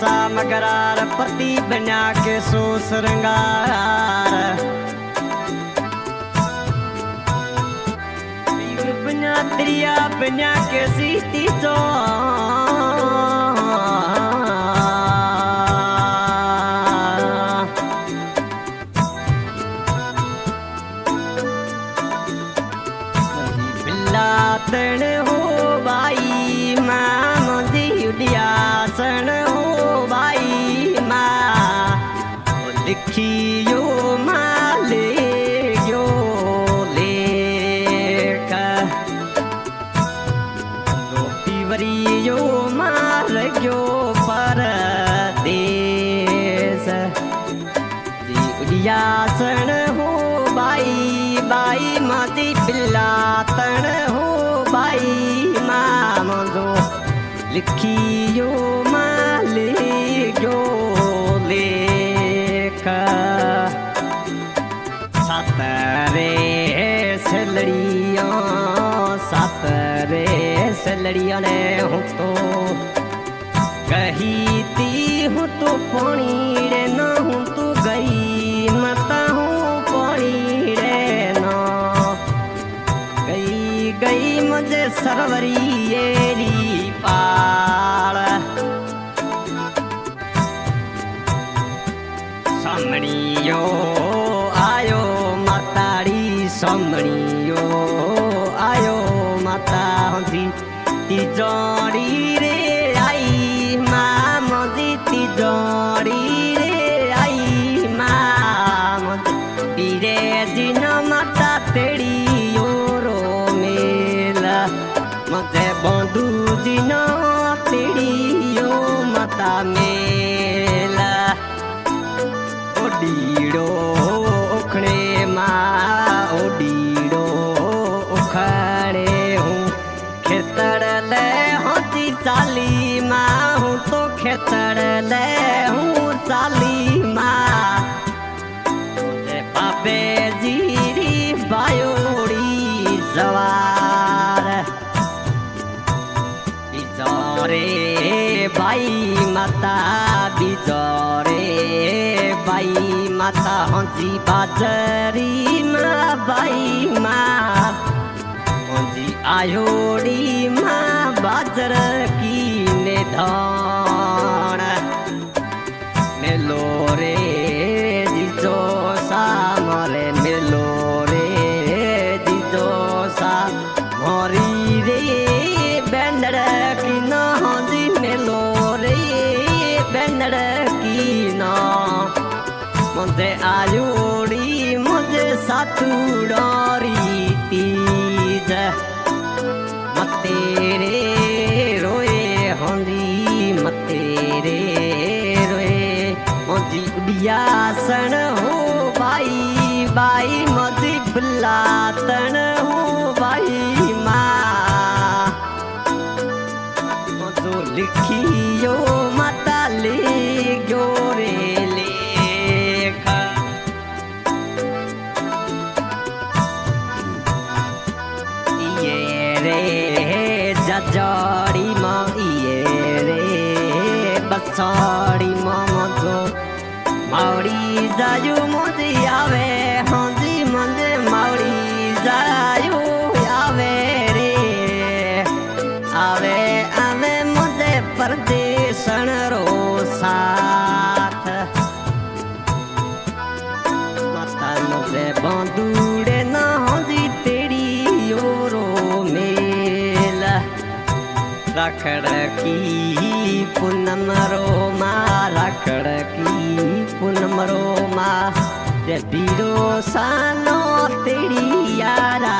सा मगरार पति बना के सो श्रृंगार बना त्रिया बना के सीती चो बिल्लातण हो भाई माँ मुझे उड़ियासन हो भाई माँ लिखियो माँ ले गयो लेख रोटीवरियो मार गयो परदेश जी उड़ियासन हो भाई भाई माती बिल्लातण हो भाई माँ मुझो लिखियो माँ ले गयो लेख सातरे सेलड़ियों ने हूँ तो कही ती हूँ तो पानी रे न हूँ तो गई मता हूँ पानी रे न गई मुझे सरवरी येरी पाल सामणियो आयो माताड़ी सामणियो आयो माता हंसी तिजोड़ी रे आई माँ मुझे तिजोड़ी रे आई माँ मुझे रे जिन माता तेड़ी ओरो मेला मुझे बंधु जिन तेड़ी ओ माता मेला ओडीड़ो उखड़े माँ ओडीड़ो उखड़े हूँ खेतर ले होती चाली माँ हूँ तो खेतर ले हूँ चाली माँ बाबे जीरी बायोड़ी जवार बिजोरे बाई माता बिजोरे बाई माता हंसी बाजरी माँ बाई माँ हंसी आयोड़ी माँ बाजर की निधान मेलो रे जिजो सा मरे मेलो रे जिजो सा मरी रे बैंडर की न हंसी मेलो रे बैंडर की न मुझे आयोड़ी मुझे सातुड़ोरी तीज मतेरे रोए होंदी मतेरे रोए मुझे उड़ियासन हो भाई भाई मुझे बिल्लातण हो भाई माँ मुझो लिखियो माता ले गयो रे जड़ी माँ ये रे बसाड़ी माँ मुझो मावड़ी जायु मुझे आवे हंसी मुझे मावड़ी जायु आवे रे आवे आवे मुझे परदेशन रो साथ माता मुझे बंदूड़े न हंसी तेरी ओरो मेला रखड़ की पूनम रो माँ रखड़ की पूनम रो माँ बीरो सानो तेरी यारा